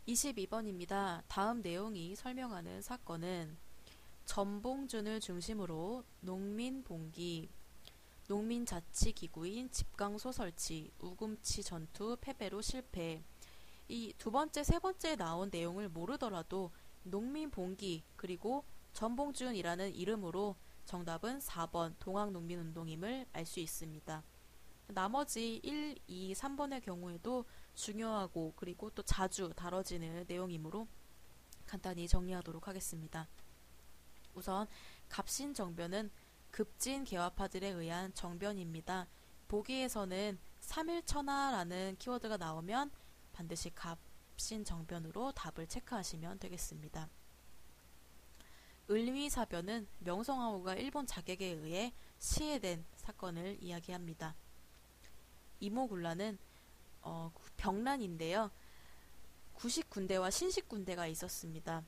22번입니다. 다음 내용이 설명하는 사건은 전봉준을 중심으로 농민봉기, 농민자치기구인 집강소 설치, 우금치 전투 패배로 실패. 이 두 번째, 세 번째 나온 내용을 모르더라도 농민봉기 그리고 전봉준이라는 이름으로 정답은 4번 동학농민운동임을 알 수 있습니다. 나머지 1, 2, 3번의 경우에도 중요하고 그리고 또 자주 다뤄지는 내용이므로 간단히 정리하도록 하겠습니다. 우선 갑신정변은 급진 개화파들에 의한 정변입니다. 보기에서는 3일천하라는 키워드가 나오면 반드시 갑신정변으로 답을 체크하시면 되겠습니다. 을위사변은 명성황후가 일본 자객에 의해 시해된 사건을 이야기합니다. 이모군란은 병란인데요. 구식군대와 신식군대가 있었습니다.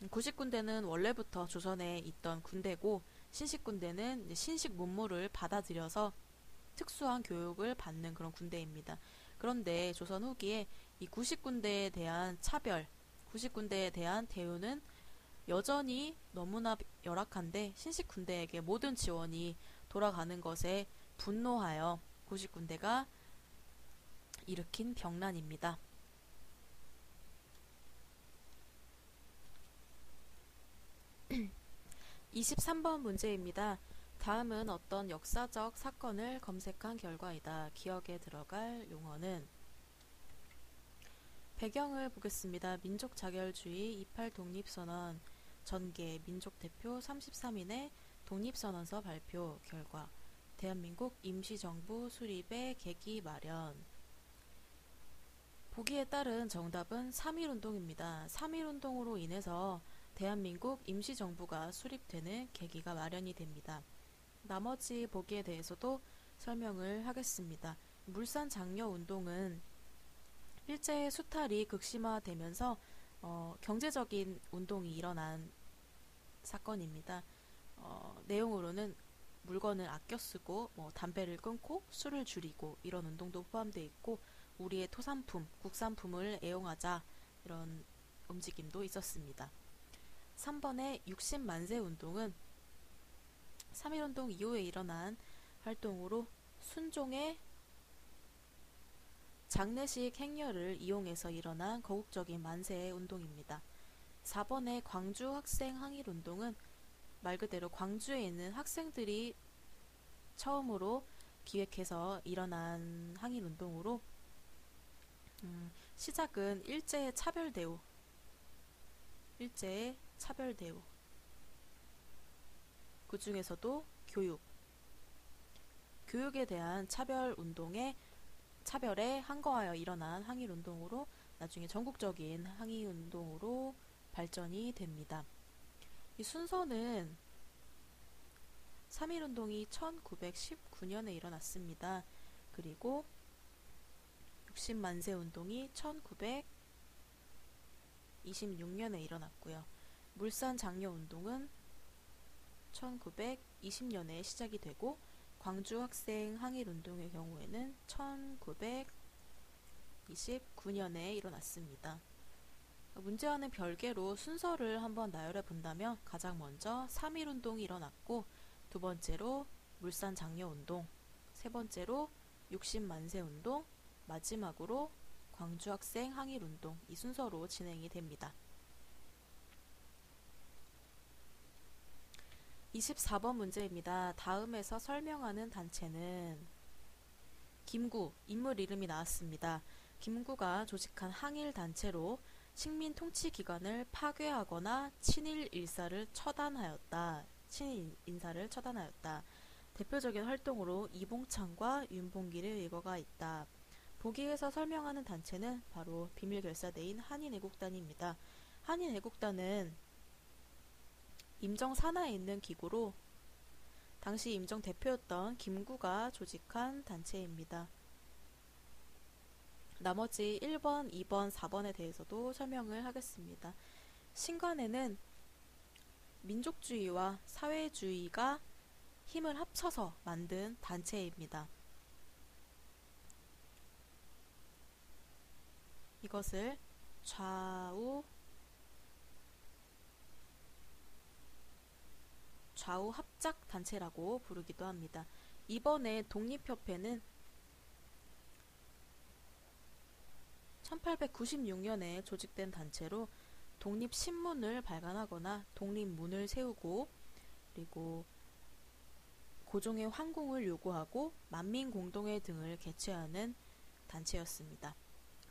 구식군대는 원래부터 조선에 있던 군대고 신식군대는 신식 문물을 받아들여서 특수한 교육을 받는 그런 군대입니다. 그런데 조선 후기에 이 구식군대에 대한 차별, 구식군대에 대한 대우는 여전히 너무나 열악한데 신식군대에게 모든 지원이 돌아가는 것에 분노하여 구식군대가 일으킨 병란입니다. 23번 문제입니다. 다음은 어떤 역사적 사건을 검색한 결과이다. 기억에 들어갈 용어는 배경을 보겠습니다. 민족자결주의 28 독립선언 전개 민족대표 33인의 독립선언서 발표 결과 대한민국 임시정부 수립의 계기 마련. 보기에 따른 정답은 3.1운동입니다. 3.1운동으로 인해서 대한민국 임시정부가 수립되는 계기가 마련이 됩니다. 나머지 보기에 대해서도 설명을 하겠습니다. 물산장려운동은 일제의 수탈이 극심화되면서 경제적인 운동이 일어난 사건입니다. 내용으로는 물건을 아껴 쓰고 담배를 끊고 술을 줄이고 이런 운동도 포함되어 있고 우리의 토산품, 국산품을 애용하자 이런 움직임도 있었습니다. 3번의 60만세 운동은 3.1운동 이후에 일어난 활동으로 순종의 장례식 행렬을 이용해서 일어난 거국적인 만세 운동입니다. 4번의 광주 학생 항일운동은 말 그대로 광주에 있는 학생들이 처음으로 기획해서 일어난 항일운동으로 시작은 일제의 차별대우 그 중에서도 교육에 대한 차별에 항거하여 일어난 항일운동으로 나중에 전국적인 항일운동으로 발전이 됩니다. 이 순서는 3.1운동이 1919년에 일어났습니다. 그리고 60만세 운동이 1926년에 일어났고요. 물산장려운동은 1920년에 시작이 되고 광주 학생 항일운동의 경우에는 1929년에 일어났습니다. 문제와는 별개로 순서를 한번 나열해 본다면 가장 먼저 3.1운동이 일어났고 두 번째로 물산장려운동, 세 번째로 60만세 운동, 마지막으로 광주학생 항일운동 이 순서로 진행이 됩니다. 24번 문제입니다. 다음에서 설명하는 단체는 김구, 인물 이름이 나왔습니다. 김구가 조직한 항일단체로 식민통치기관을 파괴하거나 친일 인사를 처단하였다. 대표적인 활동으로 이봉창과 윤봉길의 의거가 있다. 보기에서 설명하는 단체는 바로 비밀결사대인 한인애국단입니다. 한인애국단은 임정 산하에 있는 기구로 당시 임정 대표였던 김구가 조직한 단체입니다. 나머지 1번, 2번, 4번에 대해서도 설명을 하겠습니다. 신관에는 민족주의와 사회주의가 힘을 합쳐서 만든 단체입니다. 이것을 좌우 합작 단체라고 부르기도 합니다. 이번에 독립협회는 1896년에 조직된 단체로 독립신문을 발간하거나 독립문을 세우고, 그리고 고종의 황궁을 요구하고 만민공동회 등을 개최하는 단체였습니다.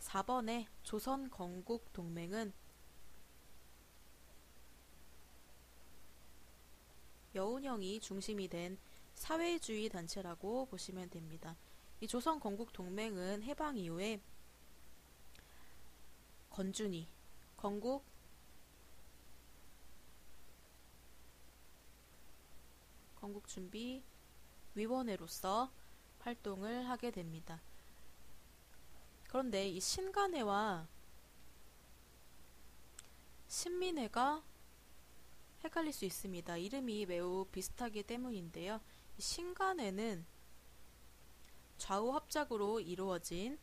4번의 조선건국동맹은 여운형이 중심이 된 사회주의 단체라고 보시면 됩니다. 이 조선건국동맹은 해방 이후에 건준이, 건국준비위원회로서 활동을 하게 됩니다. 그런데 이 신간회와 신민회가 헷갈릴 수 있습니다. 이름이 매우 비슷하기 때문인데요. 이 신간회는 좌우 합작으로 이루어진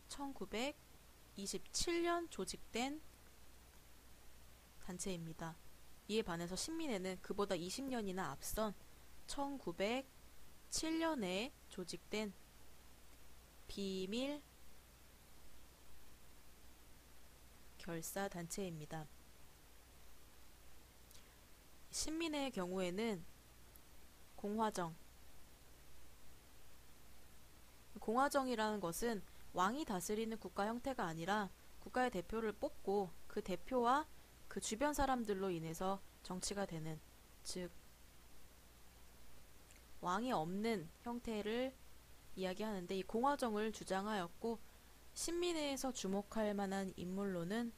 1927년 조직된 단체입니다. 이에 반해서 신민회는 그보다 20년이나 앞선 1907년에 조직된 비밀 결사단체입니다. 신민회의 경우에는 공화정이라는 것은 왕이 다스리는 국가 형태가 아니라 국가의 대표를 뽑고 그 대표와 그 주변 사람들로 인해서 정치가 되는, 즉 왕이 없는 형태를 이야기하는데, 이 공화정을 주장하였고, 신민회에서 주목할 만한 인물로는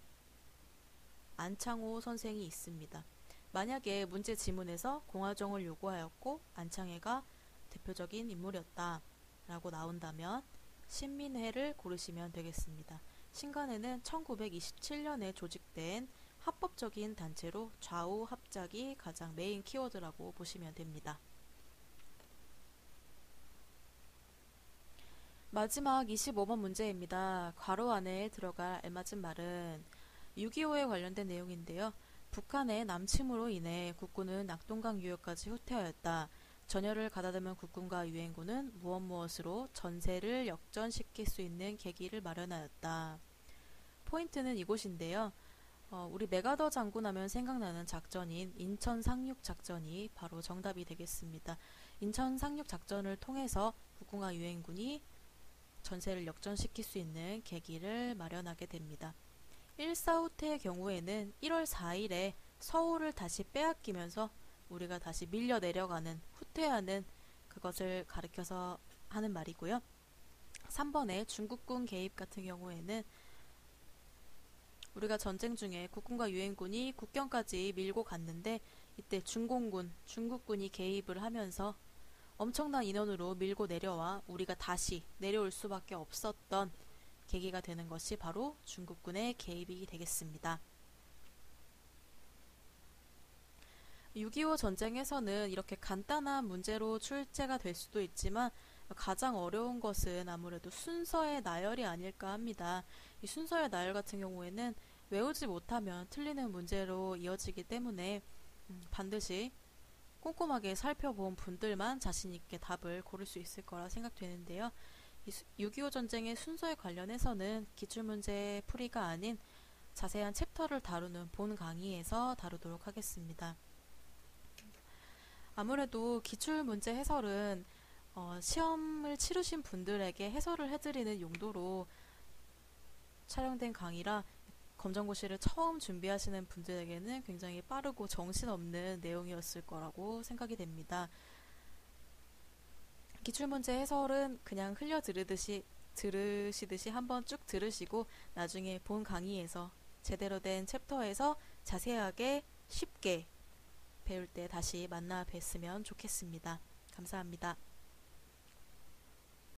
안창호 선생이 있습니다. 만약에 문제 지문에서 공화정을 요구하였고 안창회가 대표적인 인물이었다 라고 나온다면 신민회를 고르시면 되겠습니다. 신간회는 1927년에 조직된 합법적인 단체로 좌우 합작이 가장 메인 키워드라고 보시면 됩니다. 마지막 25번 문제입니다. 괄호 안에 들어갈 알맞은 말은 6.25에 관련된 내용인데요. 북한의 남침으로 인해 국군은 낙동강 유역까지 후퇴하였다. 전열을 가다듬은 국군과 유엔군은 무엇으로 전세를 역전시킬 수 있는 계기를 마련하였다. 포인트는 이곳인데요. 우리 메가더 장군 하면 생각나는 작전인 인천 상륙 작전이 바로 정답이 되겠습니다. 인천 상륙 작전을 통해서 국군과 유엔군이 전세를 역전시킬 수 있는 계기를 마련하게 됩니다. 1사 후퇴의 경우에는 1월 4일에 서울을 다시 빼앗기면서 우리가 다시 밀려 내려가는, 후퇴하는 그것을 가리켜서 하는 말이고요. 3번의 중국군 개입 같은 경우에는 우리가 전쟁 중에 국군과 유엔군이 국경까지 밀고 갔는데 이때 중국군이 개입을 하면서 엄청난 인원으로 밀고 내려와 우리가 다시 내려올 수밖에 없었던 계기가 되는 것이 바로 중국군의 개입이 되겠습니다. 6.25 전쟁에서는 이렇게 간단한 문제로 출제가 될 수도 있지만 가장 어려운 것은 아무래도 순서의 나열이 아닐까 합니다. 이 순서의 나열 같은 경우에는 외우지 못하면 틀리는 문제로 이어지기 때문에 반드시 꼼꼼하게 살펴본 분들만 자신있게 답을 고를 수 있을 거라 생각되는데요. 6.25 전쟁의 순서에 관련해서는 기출문제 풀이가 아닌 자세한 챕터를 다루는 본 강의에서 다루도록 하겠습니다. 아무래도 기출문제 해설은 시험을 치르신 분들에게 해설을 해드리는 용도로 촬영된 강의라 검정고시를 처음 준비하시는 분들에게는 굉장히 빠르고 정신없는 내용이었을 거라고 생각이 됩니다. 기출문제 해설은 그냥 흘려 들으시듯이 한번 쭉 들으시고 나중에 본 강의에서 제대로 된 챕터에서 자세하게 쉽게 배울 때 다시 만나 뵀으면 좋겠습니다. 감사합니다.